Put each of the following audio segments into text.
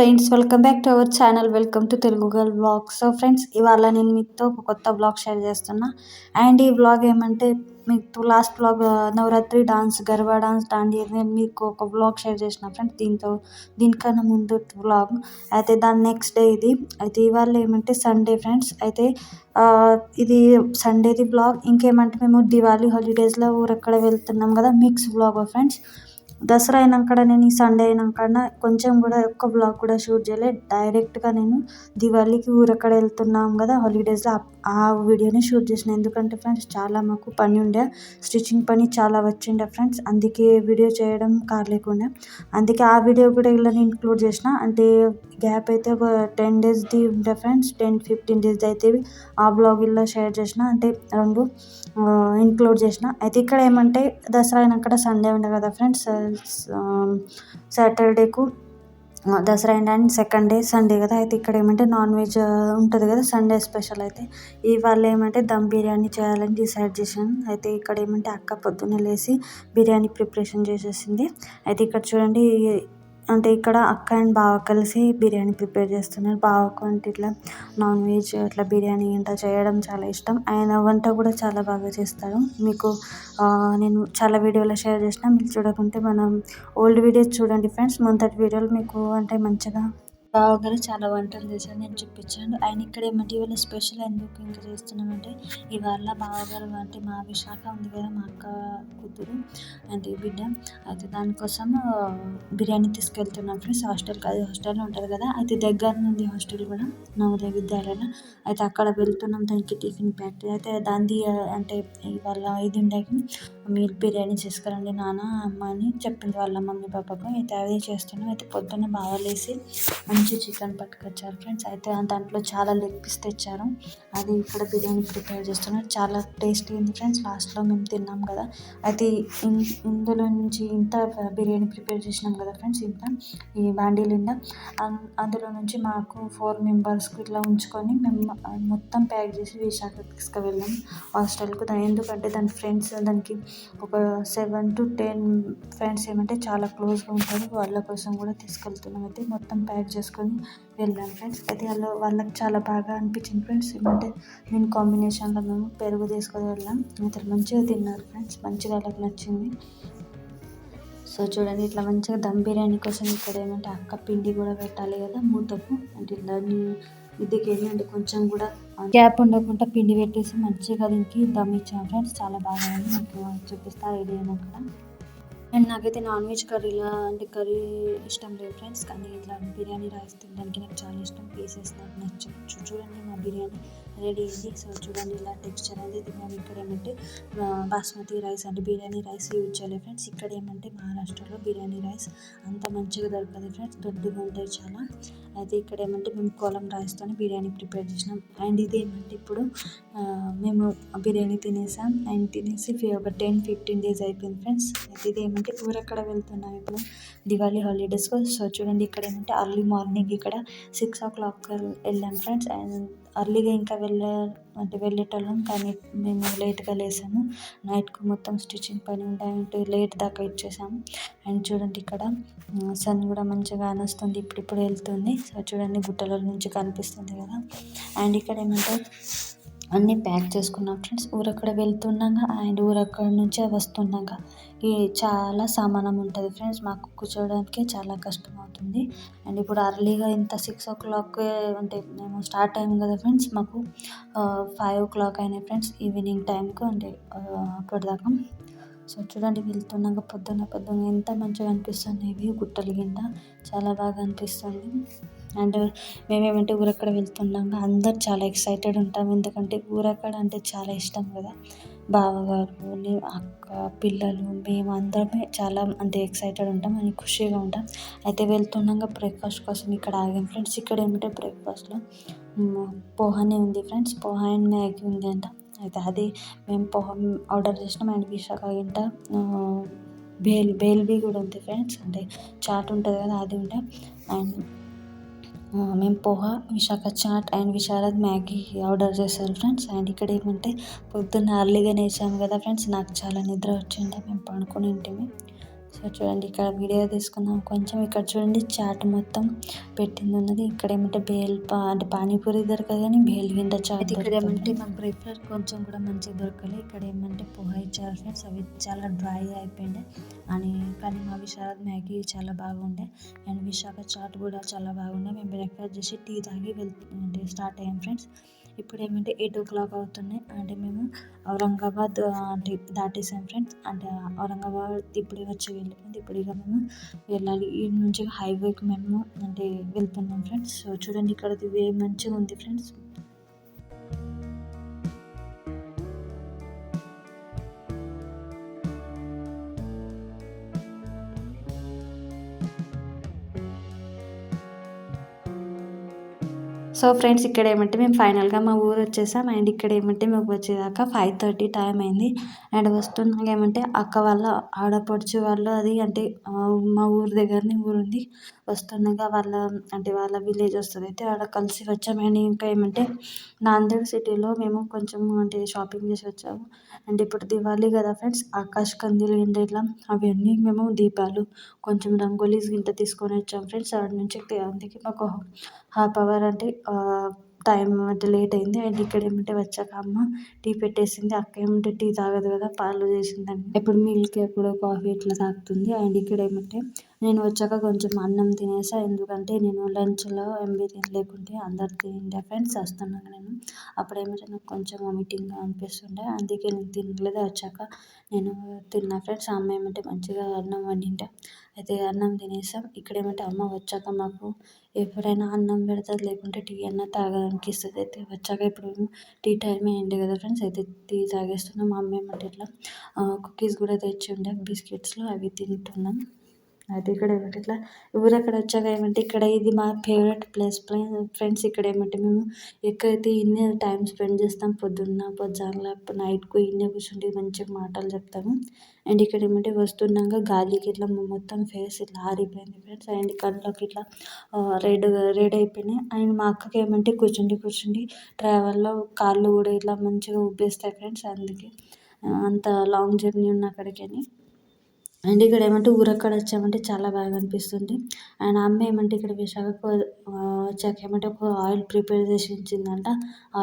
Friends, welcome back to our channel. Welcome to Telugu girl vlog. So friends, ఇవాళ నేను మీతో ఒక కొత్త వ్లాగ్ షేర్ చేస్తున్నా. అండ్ ఈ వ్లాగ్ ఏమంటే మీకు last vlog Navratri dance, Garba dance, Dandiya నేను మీకు ఒక వ్లాగ్ షేర్ చేసిన ఫ్రెండ్స్. దీనికన్నా ముందు వ్లాగ్ అయితే దాని నెక్స్ట్ డే ఇది. అయితే ఇవాళ ఏమంటే సండే ఫ్రెండ్స్. అయితే ఇది సండేది వ్లాగ్. ఇంకేమంటే మేము దివాళీ హాలిడేస్లో ఊరక్కడ వెళ్తున్నాం కదా, మిక్స్ వ్లాగ్ ఫ్రెండ్స్. దసరా అయినాక నేను ఈ సండే అయినాక కొంచెం కూడా ఒక్క బ్లాగ్ కూడా షూట్ చేయలేదు. డైరెక్ట్గా నేను దివాళీకి ఊరక్కడ వెళ్తున్నాం కదా హాలిడేస్లో, ఆ వీడియోని షూట్ చేసిన. ఎందుకంటే ఫ్రెండ్స్ చాలా మాకు పని ఉండే, స్టిచ్చింగ్ పని చాలా వచ్చిండే ఫ్రెండ్స్. అందుకే వీడియో చేయడం కాలేకుండా, అందుకే ఆ వీడియో కూడా ఇలా ఇంక్లూడ్ చేసిన. అంటే గ్యాప్ అయితే ఒక 10 డేస్ది ఉండే ఫ్రెండ్స్, 10-15 డేస్ది అయితే ఆ బ్లాగ్ ఇలా షేర్ చేసిన. అంటే రెండు ఇంక్లూడ్ చేసిన. అయితే ఇక్కడ ఏమంటే దసరా అయినాక సండే ఉండే కదా ఫ్రెండ్స్, సాటర్డేకు Dasara and second day Sunday కదా. అయితే ఇక్కడ ఏమంటే నాన్ వెజ్ ఉంటుంది కదా సండే స్పెషల్. అయితే ఇవాళ ఏమంటే దమ్ బిర్యానీ చేయాలని డిసైడ్ చేశాను. అయితే ఇక్కడ ఏమంటే అక్క పొద్దున్నే లేచి బిర్యానీ ప్రిపరేషన్ చేసేసింది. అయితే ఇక్కడ చూడండి, అంటే ఇక్కడ అక్క అండ్ బావ కలిసి బిర్యానీ ప్రిపేర్ చేస్తున్నారు. బావకు అంటే ఇట్లా నాన్ వెజ్ అట్లా బిర్యానీ ఇంత చేయడం చాలా ఇష్టం. ఆయన వంట కూడా చాలా బాగా చేస్తారు. మీకు నేను చాలా వీడియోలో షేర్ చేసిన, మీరు చూడకుంటే మనం ఓల్డ్ వీడియోస్ చూడండి ఫ్రెండ్స్. మొదటి వీడియోలు మీకు అంటే మంచిగా బావగారు చాలా వంటలు చేశారు, నేను చూపించాను. ఆయన ఇక్కడ ఏమంటే ఇవాళ స్పెషల్ ఎందుకు ఇంకా చేస్తున్నామంటే, ఇవాళ బావగారు అంటే మా విశాఖ ఉంది కదా, మా అక్క కూతురు అంటే బిడ్డ. అయితే దానికోసం బిర్యానీ తీసుకెళ్తున్నాం ఫ్రెండ్స్. హాస్టల్కి, అది హాస్టల్లో ఉంటుంది కదా. అయితే దగ్గర నుండి హాస్టల్ కూడా నవోదయ విద్యాలయం. అయితే అక్కడ వెళ్తున్నాం దానికి టిఫిన్ ప్యాక్. అయితే దాన్ని అంటే ఇవాళ ఇది ఉండే, మీరు బిర్యానీ చేసుకురండి నాన్న అమ్మ అని చెప్పింది వాళ్ళ మమ్మీ పాపకు. అయితే అదే చేస్తున్నాం. అయితే పొద్దున్న బాగా లేసి మంచి చికెన్ పట్టుకొచ్చారు ఫ్రెండ్స్. అయితే దాంట్లో చాలా లెగ్ పీస్ తెచ్చారు. అది ఇక్కడ బిర్యానీ ప్రిపేర్ చేస్తున్నారు. చాలా టేస్టీ ఉంది ఫ్రెండ్స్. లాస్ట్లో మేము తిన్నాం కదా. అయితే ఇందులో నుంచి ఇంత బిర్యానీ ప్రిపేర్ చేసినాం కదా ఫ్రెండ్స్, ఇంత ఈ బాండీ నిండా. అందులో నుంచి మాకు 4 మెంబర్స్కి ఇట్లా ఉంచుకొని మేము మొత్తం ప్యాక్ చేసి విశాఖ తీసుకువెళ్ళాం హాస్టల్కు. ఎందుకంటే దాని ఫ్రెండ్స్, దానికి ఒక 7 to 10 ఫ్రెండ్స్ ఏమంటే చాలా క్లోజ్గా ఉంటారు, వాళ్ళ కోసం కూడా తీసుకెళ్తున్నాం. అయితే మొత్తం ప్యాక్ చేసుకొని వెళ్ళాం ఫ్రెండ్స్. అయితే వాళ్ళకి చాలా బాగా అనిపించింది ఫ్రెండ్స్. ఏమంటే నేను కాంబినేషన్లో మేము పెరుగు తీసుకొని వెళ్ళాం. అయితే మంచిగా తిన్నారు ఫ్రెండ్స్, మంచిగా వాళ్ళకి నచ్చింది. సో చూడండి, ఇట్లా మంచిగా దమ్ బిర్యానీ కోసం ఇక్కడ ఏమంటే అక్క పిండి కూడా పెట్టాలి కదా మూతకు. అంటే దాన్ని ఇదికి ఏంటంటే కొంచెం కూడా గ్యాప్ ఉండకుండా పిండి పెట్టేసి మంచిగా దీనికి దమ్ ఇచ్చాం ఫ్రెండ్స్. చాలా బాగా ఉంది, మీకు చూపిస్తా రెడీ అయినాక. అండ్ నాకైతే నాన్ వెజ్ కర్రీలా అంటే కర్రీ ఇష్టం లేదు ఫ్రెండ్స్, కానీ ఇట్లా బిర్యానీ రైస్ తినడానికి నాకు చాలా ఇష్టం. పీసెస్ నాకు నచ్చచ్చు. చూడండి మా బిర్యానీ రెడీ అయింది. సో చూడండి ఇలా టెక్స్చర్ అనేది. మేము ఇక్కడ ఏమంటే బాస్మతి రైస్ అంటే బిర్యానీ రైస్ యూజ్ చేయలేదు ఫ్రెండ్స్. ఇక్కడ ఏమంటే మహారాష్ట్రలో బిర్యానీ రైస్ అంత మంచిగా దొరకదు ఫ్రెండ్స్, దొడ్డుగా ఉంటాయి చాలా. అయితే ఇక్కడ ఏమంటే మేము కోలం రైస్తో బిర్యానీ ప్రిపేర్ చేసినాం. అండ్ ఇది ఏమంటే ఇప్పుడు మేము బిర్యానీ తినేసాం. అండ్ తినేసి ఒక 10-15 డేస్ అయిపోయింది ఫ్రెండ్స్. అయితే ఇది ఏమంటే ఊరక్కడ వెళ్తున్నాం ఇప్పుడు దివాళీ హాలిడేస్కు. సో చూడండి, ఇక్కడ ఏమంటే అర్లీ మార్నింగ్ ఇక్కడ 6 o'clock వెళ్ళాం ఫ్రెండ్స్. అండ్ అర్లీగా ఇంకా వెళ్ళేటోళ్ళం, కానీ మేము లేట్గా లేసాము. నైట్కు మొత్తం స్టిచ్చింగ్ పని ఉంటే లేట్ దాకా ఇచ్చేసాము. అండ్ చూడండి, ఇక్కడ సన్ కూడా మంచిగా వస్తుంది, ఇప్పుడు వెళ్తుంది. సో చూడండి, గుట్టల నుంచి కనిపిస్తుంది కదా. అండ్ ఇక్కడ ఏమంటే అన్నీ ప్యాక్ చేసుకున్నాం ఫ్రెండ్స్ ఊరక్కడ వెళ్తున్నాగా. అండ్ ఊరక్కడ నుంచి వస్తున్నాగా ఈ చాలా సామానం ఉంటుంది ఫ్రెండ్స్. మాకు కూర్చోవడానికి చాలా కష్టం అవుతుంది. అండ్ ఇప్పుడు అర్లీగా ఇంత 6 o'clock అంటే మేము స్టార్ట్ అయ్యాం కదా ఫ్రెండ్స్, మాకు 5 o'clock అయినాయి ఫ్రెండ్స్ ఈవినింగ్ టైంకు. అంటే అప్పటిదాకా. సో చూడండి, వెళ్తున్నాక పొద్దున్న ఎంత మంచిగా అనిపిస్తుంది. ఇవి గుట్టలు కింద చాలా బాగా అనిపిస్తుంది. అండ్ మేమేమంటే ఊరక్కడ వెళ్తున్నాక అందరు చాలా ఎక్సైటెడ్ ఉంటాం, ఎందుకంటే ఊరక్కడ అంటే చాలా ఇష్టం కదా. బావగారు, అక్క, పిల్లలు, మేము అందరమే చాలా అంటే ఎక్సైటెడ్ ఉంటాం అని ఖుషిగా ఉంటాం. అయితే వెళ్తున్నాక బ్రేక్ఫాస్ట్ కోసం ఇక్కడ ఆగాం ఫ్రెండ్స్. ఇక్కడ ఏమంటే బ్రేక్ఫాస్ట్లో పోహానే ఉంది ఫ్రెండ్స్, పోహా అండ్ మ్యాగీ ఉంది అంట. అయితే అది మేము పోహా ఆర్డర్ చేసినాం. అండ్ విశాఖ ఇంట బేల్బీ కూడా ఉంది ఫ్రెండ్స్, అంటే చాట్ ఉంటుంది కదా అది ఉంటే. అండ్ మేము poha, Visakha chaat and Visharad Maggi order చేశారు ఫ్రెండ్స్. అండ్ ఇక్కడ ఏమంటే పొద్దున్న అర్లీగా లేచాము కదా ఫ్రెండ్స్, నాకు చాలా నిద్ర వచ్చింది, మేము పడుకుని ఉంటాము. సో సో చూడండి ఇక్కడ వీడియో తీసుకుందాం కొంచెం. ఇక్కడ చూడండి చాట్ మొత్తం పెట్టింది ఉన్నది. ఇక్కడ ఏమంటే అంటే పానీపూరి దొరకదు కానీ బేల్ గింట చాట్ ఇక్కడ ఏమంటే మాకు బ్రేక్ఫాస్ట్ కొంచెం కూడా మంచిగా దొరకలేదు. ఇక్కడ ఏమంటే పోహా ఇచ్చారు ఫ్రెండ్స్. అవి చాలా డ్రై అయిపోయిండే అని, కానీ మా విశారద్ మ్యాగీ చాలా బాగుండే అండ్ విశాఖ చాట్ కూడా చాలా బాగుండే. మేము బ్రేక్ఫాస్ట్ చేసి టీ తాగి అంటే స్టార్ట్ అయ్యాం ఫ్రెండ్స్. ఇప్పుడు ఏమంటే 8 o'clock అవుతున్నాయి. అంటే మేము ఔరంగాబాద్ అంటే దాటేసాం ఫ్రెండ్స్. అంటే ఔరంగాబాద్ ఇప్పుడే వచ్చి వెళ్ళిపోయింది. ఇప్పుడు ఇక మేము వెళ్ళాలి. ఈ నుంచి హైవేకి మేము అంటే వెళ్తున్నాం ఫ్రెండ్స్. సో చూడండి ఇక్కడ వే మంచిగా ఉంది ఫ్రెండ్స్. సో ఫ్రెండ్స్ ఇక్కడ ఏమంటే మేము ఫైనల్గా మా ఊరు వచ్చేసాం. అండ్ ఇక్కడ ఏమంటే మాకు వచ్చేదాకా 5:30 టైం అయింది. అండ్ వస్తున్నాక ఏమంటే అక్క వాళ్ళ ఆడపడుచు వాళ్ళు అది అంటే మా ఊరు దగ్గరనే ఊరు ఉంది. వస్తున్నాక వాళ్ళ విలేజ్ వస్తుంది అయితే ఆడ కలిసి వచ్చాము. అండ్ ఇంకా ఏమంటే నాందేడ్ సిటీలో మేము కొంచెం అంటే షాపింగ్ చేసి వచ్చాము. అండ్ ఇప్పుడు దివాళీ కదా ఫ్రెండ్స్, ఆకాష్ కందీలు ఇట్లా అవన్నీ మేము దీపాలు కొంచెం రంగోలీస్ గింట తీసుకొని వచ్చాము ఫ్రెండ్స్. ఆడ నుంచి అందుకే మాకు హాఫ్ అవర్ అంటే టైం అంటే లేట్ అయింది. అండ్ ఇక్కడ ఏమంటే వచ్చాక అమ్మ టీ పెట్టేసింది. అక్క ఏమంటే టీ తాగదు కదా, పాలు చేసిందండి. ఎప్పుడు మిల్క్ ఎప్పుడు కాఫీ ఇట్లా తాగుతుంది. అండ్ ఇక్కడ ఏమంటే నేను వచ్చాక కొంచెం అన్నం తినేసా. ఎందుకంటే నేను లంచ్లో ఎంబీ తినలేకుంటే అందరు తిండే ఫ్రెండ్స్. వస్తున్నాక నేను అప్పుడు ఏమంటే నాకు కొంచెం వామిటింగ్గా అనిపిస్తుండే, అందుకే నేను తినలేదు. వచ్చాక నేను తిన్నా ఫ్రెండ్స్. అమ్మ ఏమంటే మంచిగా అన్నం వండింటే అయితే అన్నం తినేసాం. ఇక్కడ ఏమంటే అమ్మ వచ్చాక మాకు ఎప్పుడైనా అన్నం పెడుతుంది, లేకుంటే టీ అన్న తాగడానికి ఇస్తుంది. అయితే వచ్చాక ఇప్పుడు టీ టైం అయింది కదా ఫ్రెండ్స్, అయితే టీ తాగేస్తున్నాం. మా అమ్మ ఏమంటే ఇట్లా కుకీస్ కూడా తెచ్చి ఉండే బిస్కెట్స్లో అవి తింటున్నాం. అయితే ఇక్కడ ఏమంటే ఇట్లా ఊరక్కడ వచ్చాక ఏమంటే ఇక్కడ ఇది మా ఫేవరెట్ ప్లేస్ ఫ్రెండ్స్. ఇక్కడ ఏమంటే మేము ఎక్కడైతే ఇన్నే టైం స్పెండ్ చేస్తాం. పొద్దున్న నైట్కు ఇన్నే కూర్చుండి మంచిగా మాటలు చెప్తాము. అండ్ ఇక్కడ ఏమంటే వస్తున్నాక గాలికి ఇట్లా మొత్తం ఫేస్ ఇట్లా ఆరిపోయింది ఫ్రెండ్స్. అండ్ కళ్ళకి ఇట్లా రెడ్ అయిపోయినాయి. అండ్ మా అక్కకి ఏమంటే కూర్చుండి ట్రావెల్లో కాళ్ళు కూడా ఇట్లా మంచిగా ఉబ్బేస్తాయి ఫ్రెండ్స్. అందుకే అంత లాంగ్ జర్నీ ఉన్న అక్కడికని. అండ్ ఇక్కడ ఏమంటే ఊరక్కడ వచ్చామంటే చాలా బాగా అనిపిస్తుంది. అండ్ అమ్మ ఏమంటే ఇక్కడ విశాఖకు వచ్చాక ఏమంటే ఒక ఆయిల్ ప్రిపేర్ చేసి ఉంచిందంట,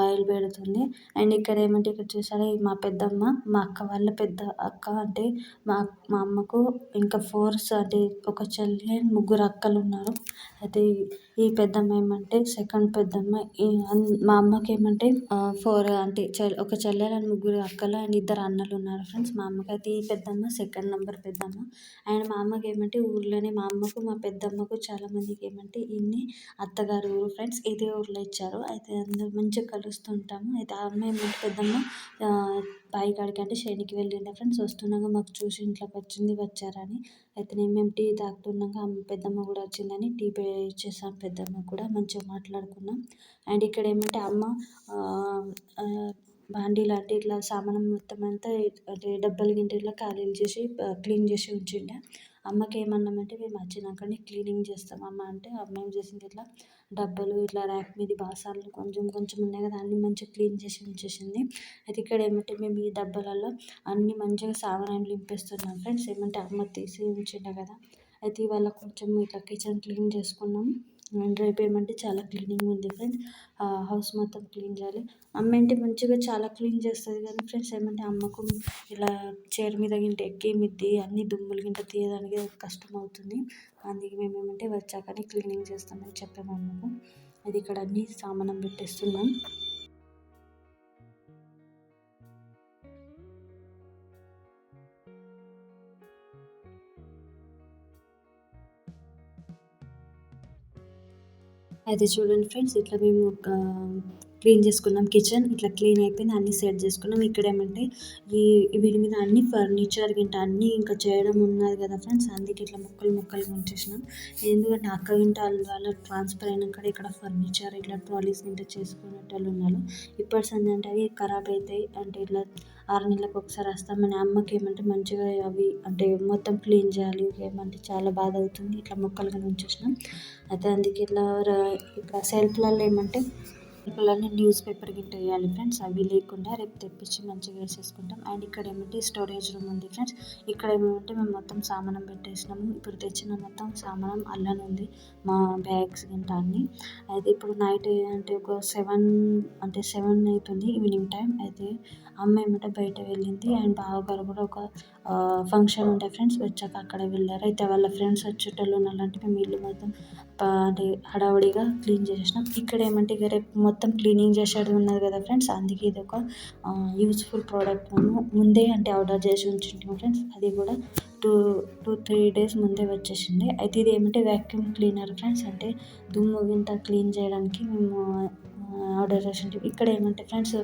ఆయిల్ పెడుతుంది. అండ్ ఇక్కడ ఏమంటే ఇక్కడ చూసారా మా పెద్దమ్మ, మా అక్క వాళ్ళ పెద్ద అక్క అంటే మా మా అమ్మకు ఇంకా అంటే ఒక చెల్లి అండ్ 3 అక్కలు ఉన్నారు. అయితే ఈ పెద్దమ్మ ఏమంటే సెకండ్ పెద్దమ్మ. మా అమ్మకి ఏమంటే 4 అంటే ఒక చెల్లెలు అండ్ 3 అక్కలు అండ్ 2 అన్నలు ఉన్నారు ఫ్రెండ్స్. మా అమ్మకి అయితే ఈ పెద్దమ్మ సెకండ్ నెంబర్ పెద్దమ్మ. అండ్ మా అమ్మకి ఏమంటే ఊర్లోనే మా అమ్మకు మా పెద్దమ్మకు చాలామందికి ఏమంటే ఇన్ని అత్తగారు ఊరు ఫ్రెండ్స్. ఇదే ఊర్లో ఇచ్చారు. అయితే అందరూ మంచిగా కలుస్తుంటాము. అయితే ఆ అమ్మ ఏమంటే పెద్దమ్మ బావి కాడికి అంటే చేనుకి వెళ్ళిండే ఫ్రెండ్స్. వస్తున్నాక మాకు చూసి ఇంట్లోకి వచ్చారని అయితే మేము టీ తాగుతున్నాక పెద్దమ్మ కూడా వచ్చిందని టీ ఇచ్చేసాం. పెద్దమ్మ కూడా మంచిగా మాట్లాడుకున్నాం. అండ్ ఇక్కడ ఏమంటే అమ్మ బాండీ లాంటి ఇట్లా సామానం మొత్తం అంతా అంటే డబ్బాలు గింట ఇట్లా ఖాళీలు చేసి క్లీన్ చేసి ఉంచిండే. అమ్మకి ఏమన్నామంటే మేము వచ్చినాకనే క్లీనింగ్ చేస్తాం అమ్మ అంటే, అమ్మ ఏం చేసింది ఇట్లా డబ్బాలు ఇట్లా ర్యాక్ మీద బాసనలు కొంచెం ఉన్నాయి కదా అన్నీ మంచిగా క్లీన్ చేసి ఉంచేసింది. అయితే ఇక్కడ ఏమంటే మేము ఈ డబ్బాలలో అన్నీ మంచిగా సామాన్లు నింపేస్తున్నాం ఫ్రెండ్స్. ఏమంటే అమ్మ తీసి ఉంచిండే కదా. అయితే ఇవాళ కొంచెం ఇట్లా కిచెన్ క్లీన్ చేసుకున్నాం. అండ్ రేపు ఏమంటే చాలా క్లీనింగ్ ఉంది ఫ్రెండ్స్. హౌస్ మొత్తం క్లీన్ చేయాలి. అమ్మ ఏంటి మంచిగా చాలా క్లీన్ చేస్తుంది కానీ ఫ్రెండ్స్ ఏమంటే అమ్మకు ఇలా చైర్ మీద గింట ఎక్కి మిద్ది అన్ని దుమ్ములు గింట తీయడానికి కష్టం అవుతుంది. అందుకే మేము ఏమంటే వచ్చాకనే క్లీనింగ్ చేస్తామని చెప్పాము అమ్మకు. అది ఇక్కడ అన్ని సామానం పెట్టేస్తున్నాం. అయితే చూడండి ఫ్రెండ్స్ ఇట్లా మేము క్లీన్ చేసుకున్నాం. కిచెన్ ఇట్లా క్లీన్ అయిపోయింది. అన్నీ సెట్ చేసుకున్నాం. ఇక్కడ ఏమంటే వీటి మీద అన్ని ఫర్నిచర్ గింట అన్నీ ఇంకా చేయడం ఉన్నది కదా ఫ్రెండ్స్. అందుకే ఇట్లా ముక్కలుగా ఉంచేసినాం. ఎందుకంటే అక్క గింట వాళ్ళు ట్రాన్స్ఫర్ అయినాక ఇక్కడ ఫర్నిచర్ ఇట్లా ట్రాలీస్ గింట చేసుకునేటోళ్ళు ఉన్నారు. ఇప్పటి సంది అంటే అవి ఖరాబ్ అవుతాయి అంటే ఇట్లా 6 నెలలకు ఒకసారి వస్తామని అమ్మకి ఏమంటే మంచిగా అవి అంటే మొత్తం క్లీన్ చేయాలి ఏమంటే చాలా బాధ అవుతుంది. ఇట్లా ముక్కలుగా ఉంచేసినాం. అయితే అందుకే ఇట్లా ఇక్కడ సెల్ఫ్లలో ఏమంటే లోపలనే న్యూస్ పేపర్ గిట్ట వేయాలి ఫ్రెండ్స్. అవి లేకుండా రేపు తెప్పించి మంచిగా వేసేసుకుంటాం. అండ్ ఇక్కడ ఏమంటే స్టోరేజ్ రూమ్ ఉంది ఫ్రెండ్స్. ఇక్కడ ఏమంటే మేము మొత్తం సామానం పెట్టేసినాము. ఇప్పుడు తెచ్చిన మొత్తం సామానం అల్లనే ఉంది, మా బ్యాగ్స్ గింట అన్నీ. అయితే ఇప్పుడు నైట్ అంటే ఒక 7 అవుతుంది, ఈవినింగ్ టైం. అయితే అమ్మ ఏమంటే బయట వెళ్ళింది అండ్ బావగారు కూడా ఒక ఫంక్షన్ ఉంటే ఫ్రెండ్స్ వచ్చాక అక్కడ వెళ్ళారు. అయితే వాళ్ళ ఫ్రెండ్స్ వచ్చేటోళ్ళు ఉన్నారంటే మేము ఇల్లు మొత్తం అంటే హడావుడిగా క్లీన్ చేసేసినాం. ఇక్కడ ఏమంటే ఇక రేపు మొత్తం క్లీనింగ్ చేసేది ఉన్నది కదా ఫ్రెండ్స్. అందుకే ఇది ఒక యూస్ఫుల్ ప్రోడక్ట్ ముందే అంటే ఆర్డర్ చేసి ఉంచుంటాం ఫ్రెండ్స్. అది కూడా 2-3 డేస్ ముందే వచ్చేసింది. అయితే ఇది ఏమంటే వ్యాక్యూమ్ క్లీనర్ ఫ్రెండ్స్. అంటే దుమ్ము గింట క్లీన్ చేయడానికి మేము ఆర్డర్ చేసి ఉంటాం. ఇక్కడ ఏమంటే ఫ్రెండ్స్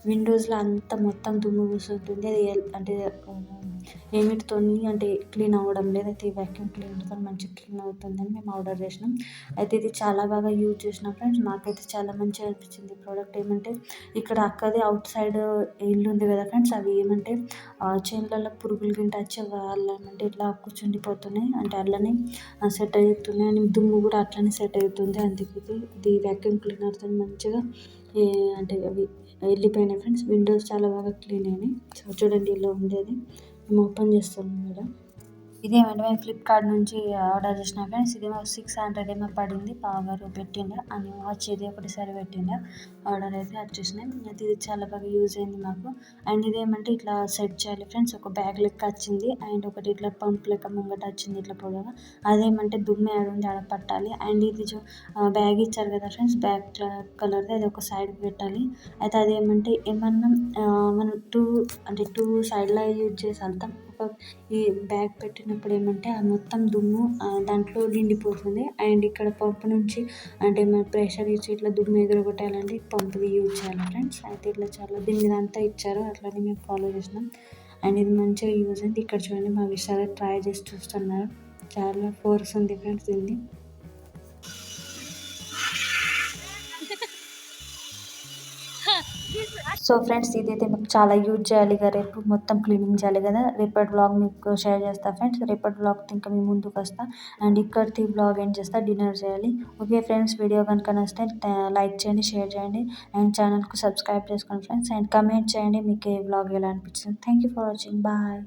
విండోస్లో అంతా మొత్తం దుమ్ము కూర్చుంటుంది. అది అంటే ఏమిటితో అంటే క్లీన్ అవ్వడం లేదు. అయితే ఈ వ్యాక్యూమ్ క్లీనర్తో మంచిగా క్లీన్ అవుతుందని మేము ఆర్డర్ చేసినాం. అయితే ఇది చాలా బాగా యూజ్ చేసినాం ఫ్రెండ్స్. నాకైతే చాలా మంచిగా అనిపించింది ప్రోడక్ట్. ఏమంటే ఇక్కడ అక్కది అవుట్ సైడ్ ఇల్లు ఉంది కదా ఫ్రెండ్స్. అవి ఏమంటే చేనులలో పురుగులు గింట వచ్చి వాళ్ళు ఏమంటే ఇట్లా కూర్చుండిపోతున్నాయి, అంటే అట్లనే సెట్ అవుతున్నాయి అని దుమ్ము కూడా అట్లనే సెట్ అవుతుంది. అందుకే ఇది వ్యాక్యూమ్ క్లీనర్తో మంచిగా అంటే అవి వెళ్ళిపోయినాయి ఫ్రెండ్స్. విండోస్ చాలా బాగా క్లీన్ అయినాయి. సో చూడండి ఇలా ఉండేది. మేము ఓపెన్ చేస్తున్నాం మేడం. ఇదేమంటే మేము ఫ్లిప్కార్ట్ నుంచి ఆర్డర్ చేసిన ఫ్రెండ్స్. ఇదేమో 600 ఏమో పడింది. బావగారు పెట్టిండ అని వచ్చేది ఒకటిసారి పెట్టిండ. ఆర్డర్ అయితే వచ్చేసినాయి. అయితే ఇది చాలా బాగా యూజ్ అయింది మాకు. అండ్ ఇదేమంటే ఇట్లా సెట్ చేయాలి ఫ్రెండ్స్. ఒక బ్యాగ్ లెక్క వచ్చింది అండ్ ఒకటి ఇట్లా పంప్ లెక్క ముంగట వచ్చింది ఇట్లా పొడవుగా. అదేమంటే దుమ్ము ఆడ ఉంది ఆడ పట్టాలి. అండ్ ఇది బ్యాగ్ ఇచ్చారు కదా ఫ్రెండ్స్, బ్యాగ్ కలర్ది, అది ఒక సైడ్కి పెట్టాలి. అయితే అదేమంటే ఏమన్నా మనం టూ సైడ్లో యూజ్ చేసి వెళ్తాం. ఈ బ్యాగ్ పెట్టినప్పుడు ఏమంటే ఆ మొత్తం దుమ్ము దాంట్లో నిండిపోతుంది. అండ్ ఇక్కడ పంపు నుంచి అంటే మన ప్రెషర్ ఇచ్చి ఇట్లా దుమ్ము ఎగరగొట్టాలంటే పంపుది యూజ్ చేయాలి ఫ్రెండ్స్. అయితే ఇట్లా చాలా దీని మీద అంతా ఇచ్చారు, అట్లనే మేము ఫాలో చేసినాం. అండ్ ఇది మంచిగా యూజ్ అయింది. ఇక్కడ చూడండి మా విషయాలు ట్రై చేసి చూస్తున్నారు. చాలా ఫోర్స్ ఉంది ఫ్రెండ్స్ దీన్ని. సో ఫ్రెండ్స్ ఇదైతే మీకు చాలా యూజ్ చేయాలి కదా, రేపు మొత్తం క్లీనింగ్ చేయాలి కదా. రేపటి వ్లాగ్ మీకు షేర్ చేస్తా ఫ్రెండ్స్. రేపటి వ్లాగ్ ఇంకా మీ ముందుకు వస్తా. అండ్ ఇక్కడికి వ్లాగ్ ఏం చేస్తా, డిన్నర్ చేయాలి. ఓకే ఫ్రెండ్స్, వీడియో కనుక నచ్చితే లైక్ చేయండి, షేర్ చేయండి అండ్ ఛానల్కు సబ్స్క్రైబ్ చేసుకోండి ఫ్రెండ్స్. అండ్ కమెంట్ చేయండి మీకు ఏ వ్లాగ్ ఎలా అనిపించింది. Thank you for watching. Bye.